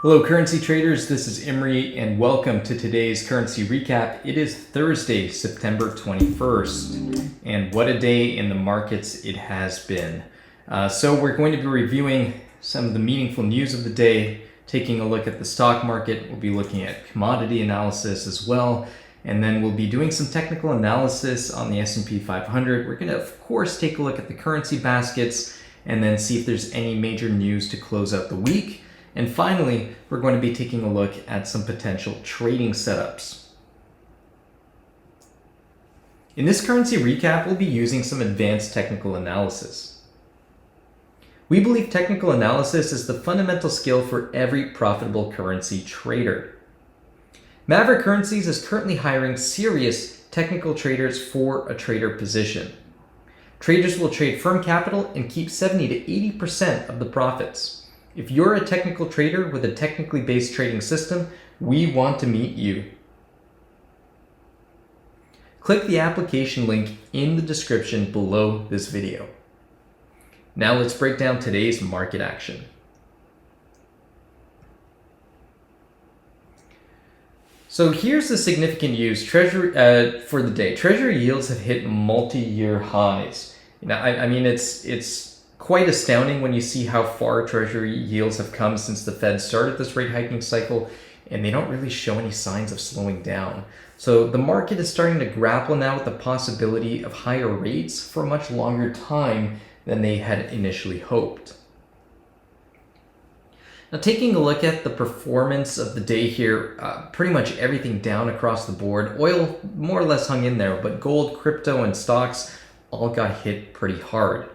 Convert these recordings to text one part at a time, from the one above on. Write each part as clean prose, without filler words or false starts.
Hello currency traders, this is Imri and welcome to today's currency recap. It is Thursday, September 21st, and what a day in the markets it has been. So we're going to be reviewing some of the meaningful news of the day, taking a look at the stock market. We'll be looking at commodity analysis as well, and then we'll be doing some technical analysis on the S&P 500. We're going to, of course, take a look at the currency baskets and then see if there's any major news to close out the week. And finally, we're going to be taking a look at some potential trading setups. In this currency recap, we'll be using some advanced technical analysis. We believe technical analysis is the fundamental skill for every profitable currency trader. Maverick Currencies is currently hiring serious technical traders for a trader position. Traders will trade firm capital and keep 70 to 80% of the profits. If you're a technical trader with a technically based trading system, we want to meet you. Click the application link in the description below this video. Now let's break down today's market action. So here's the significant news for the day. Treasury yields have hit multi-year highs. I mean, it's quite astounding when you see how far Treasury yields have come since the Fed started this rate hiking cycle, and they don't really show any signs of slowing down. So the market is starting to grapple now with the possibility of higher rates for a much longer time than they had initially hoped. Now, taking a look at the performance of the day here, pretty much everything down across the board. Oil more or less hung in there, but gold, crypto, and stocks all got hit pretty hard.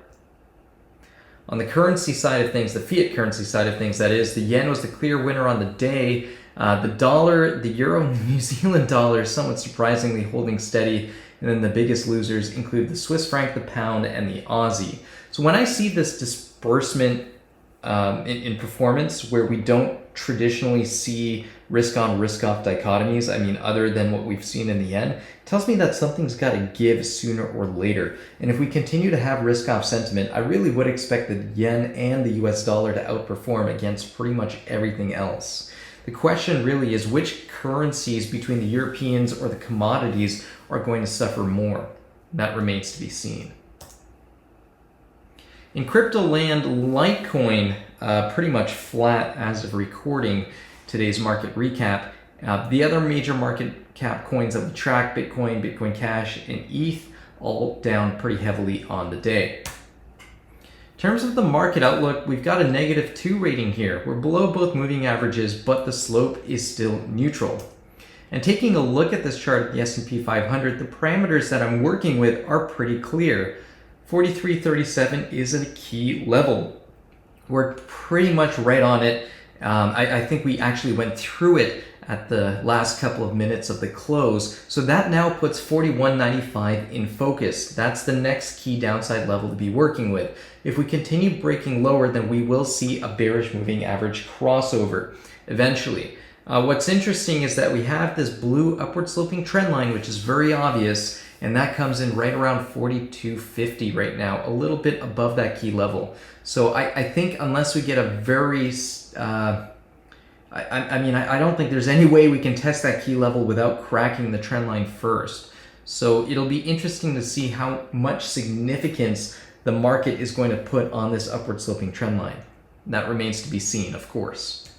On the currency side of things, the fiat currency side of things, that is, the yen was the clear winner on the day. The dollar, the euro, and the New Zealand dollar somewhat surprisingly holding steady. And then the biggest losers include the Swiss franc, the pound, and the Aussie. So when I see this disbursement in performance where we don't traditionally see risk-on, risk-off dichotomies, I mean, other than what we've seen in the yen, it tells me that something's got to give sooner or later. And if we continue to have risk-off sentiment, I really would expect the yen and the US dollar to outperform against pretty much everything else. The question really is which currencies between the Europeans or the commodities are going to suffer more. That remains to be seen. In crypto land, Litecoin pretty much flat as of recording today's market recap. The other major market cap coins that we track, Bitcoin, Bitcoin Cash, and ETH, all down pretty heavily on the day. In terms of the market outlook, we've got a -2 rating here. We're below both moving averages, but the slope is still neutral. And taking a look at this chart at the S&P 500, the parameters that I'm working with are pretty clear. 43.37 is a key level. We're pretty much right on it. I think we actually went through it at the last couple of minutes of the close. So that now puts 41.95 in focus. That's the next key downside level to be working with. If we continue breaking lower, then we will see a bearish moving average crossover eventually. What's interesting is that we have this blue upward sloping trend line, which is very obvious, and that comes in right around 42.50 right now, a little bit above that key level. So I think unless we get a very, I don't think there's any way we can test that key level without cracking the trend line first. So it'll be interesting to see how much significance the market is going to put on this upward sloping trend line. That remains to be seen, of course.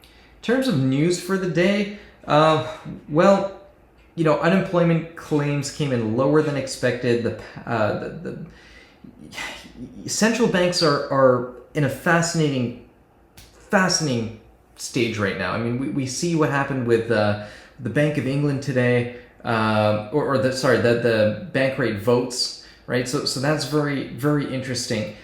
In terms of news for the day, well, unemployment claims came in lower than expected. The central banks are in a fascinating stage right now. I mean, we see what happened with the Bank of England today, the bank rate votes, right? So that's very, very interesting.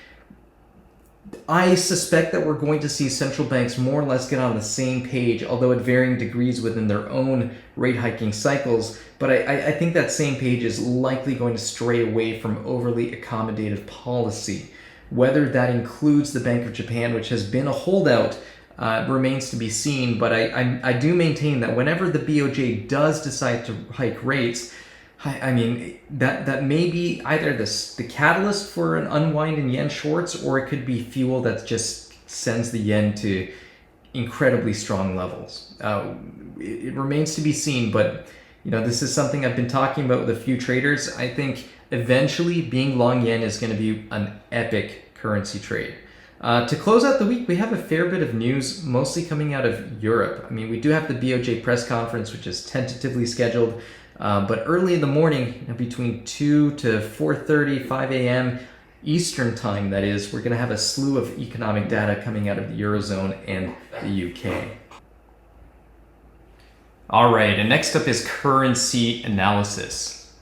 I suspect that we're going to see central banks more or less get on the same page, although at varying degrees within their own rate hiking cycles. But I think that same page is likely going to stray away from overly accommodative policy. Whether that includes the Bank of Japan, which has been a holdout, remains to be seen. But I do maintain that whenever the BOJ does decide to hike rates, I mean, that may be either the catalyst for an unwind in yen shorts, or it could be fuel that just sends the yen to incredibly strong levels. It remains to be seen, but this is something I've been talking about with a few traders. I think eventually being long yen is going to be an epic currency trade. To close out the week, we have a fair bit of news, mostly coming out of Europe. I mean, we do have the BOJ press conference, which is tentatively scheduled, but early in the morning, between 2 to 4:30, 5 a.m. Eastern time, that is, we're going to have a slew of economic data coming out of the Eurozone and the UK. All right, and next up is currency analysis.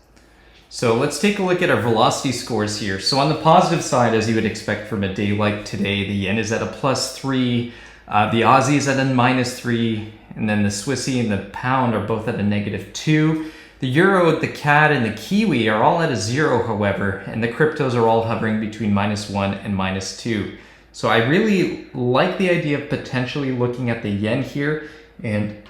So let's take a look at our velocity scores here. So on the positive side, as you would expect from a day like today, the yen is at a +3, the Aussie is at a -3, and then the Swissy and the pound are both at a -2. The euro, the CAD, and the Kiwi are all at a 0, however, and the cryptos are all hovering between -1 and -2. So I really like the idea of potentially looking at the yen here, and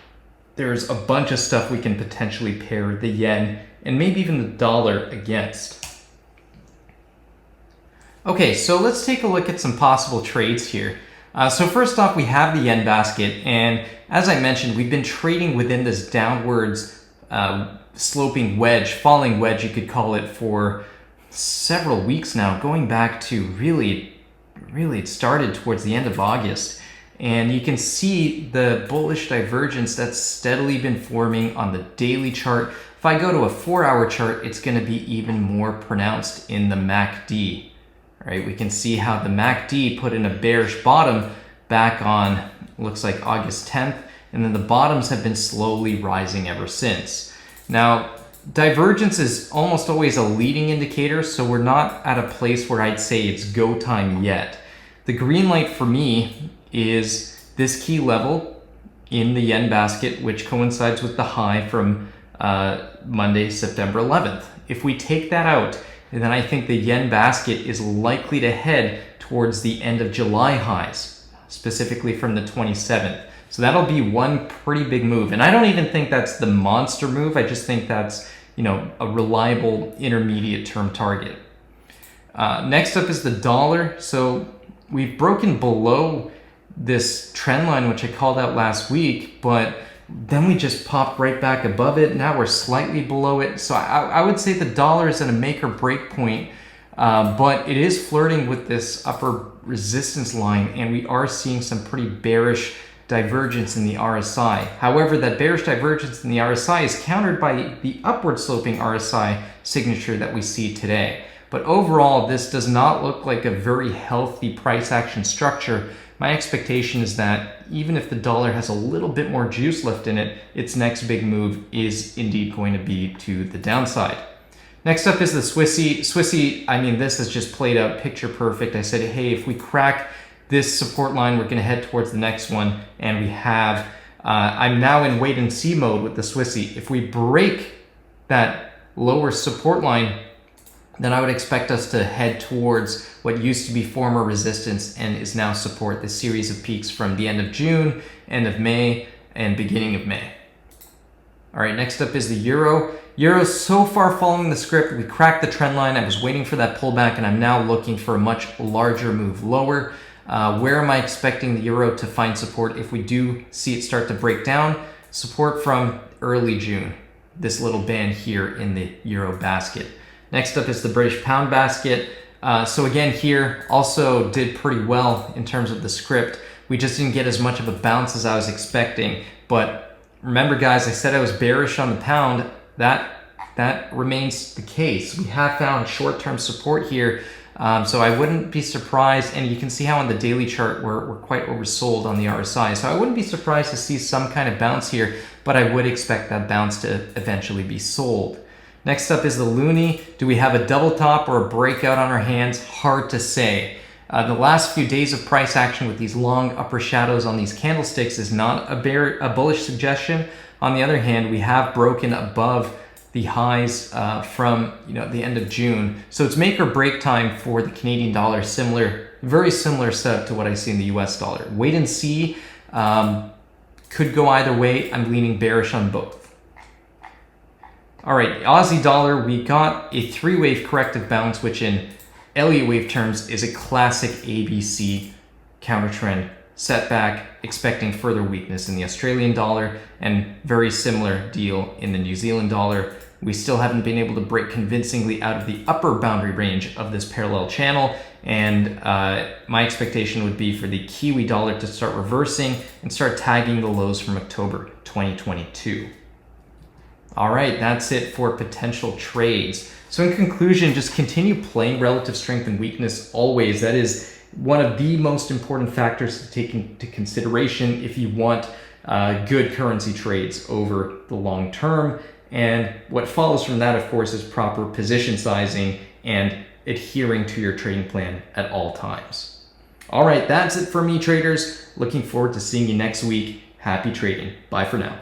there's a bunch of stuff we can potentially pair the yen and maybe even the dollar against. Okay, so let's take a look at some possible trades here. So first off, we have the yen basket, and as I mentioned, we've been trading within this downwards sloping wedge, falling wedge you could call it, for several weeks now, going back to really it started towards the end of August. And you can see the bullish divergence that's steadily been forming on the daily chart. If I go to a 4-hour chart, it's going to be even more pronounced in the MACD. All right, we can see how the MACD put in a bearish bottom back on, looks like August 10th, and then the bottoms have been slowly rising ever since. Now, divergence is almost always a leading indicator, so we're not at a place where I'd say it's go time yet. The green light for me is this key level in the yen basket, which coincides with the high from Monday, September 11th. If we take that out, then I think the yen basket is likely to head towards the end of July highs, specifically from the 27th. So that'll be one pretty big move. And I don't even think that's the monster move. I just think that's, a reliable intermediate term target. Next up is the dollar. So we've broken below this trend line, which I called out last week, but then we just popped right back above it. Now we're slightly below it. So I would say the dollar is at a make or break point, but it is flirting with this upper resistance line, and we are seeing some pretty bearish divergence in the RSI. However, that bearish divergence in the RSI is countered by the upward sloping RSI signature that we see today. But overall, this does not look like a very healthy price action structure. My expectation is that even if the dollar has a little bit more juice left in it, its next big move is indeed going to be to the downside. Next up is the Swissy. Swissy, I mean, this has just played out picture perfect. I said, hey, if we crack this support line, we're going to head towards the next one. And we have, I'm now in wait and see mode with the Swissy. If we break that lower support line, then I would expect us to head towards what used to be former resistance and is now support, the series of peaks from the end of June, end of May, and beginning of May. All right, next up is the euro. Euro's so far following the script. We cracked the trend line. I was waiting for that pullback, and I'm now looking for a much larger move lower. Where am I expecting the euro to find support if we do see it start to break down? Support from early June, this little band here in the euro basket. Next up is the British pound basket. So again, here also did pretty well in terms of the script. We just didn't get as much of a bounce as I was expecting. But remember, guys, I said I was bearish on the pound. That remains the case. We have found short-term support here. So I wouldn't be surprised, and you can see how on the daily chart we're quite oversold on the RSI. So I wouldn't be surprised to see some kind of bounce here, but I would expect that bounce to eventually be sold. Next up is the loonie. Do we have a double top or a breakout on our hands? Hard to say. The last few days of price action with these long upper shadows on these candlesticks is not a bullish suggestion. On the other hand, we have broken above the highs from the end of June. So it's make or break time for the Canadian dollar. Very similar setup to what I see in the US dollar. Wait and see. Could go either way. I'm leaning bearish on both. All right, Aussie dollar, we got a 3-wave corrective bounce, which in Elliott wave terms is a classic ABC counter trend setback, expecting further weakness in the Australian dollar, and very similar deal in the New Zealand dollar. We still haven't been able to break convincingly out of the upper boundary range of this parallel channel, and my expectation would be for the Kiwi dollar to start reversing and start tagging the lows from October 2022. All right, that's it for potential trades. So in conclusion, just continue playing relative strength and weakness always. That is one of the most important factors to take into consideration if you want good currency trades over the long term. And what follows from that, of course, is proper position sizing and adhering to your trading plan at all times. All right, that's it for me, traders. Looking forward to seeing you next week. Happy trading. Bye for now.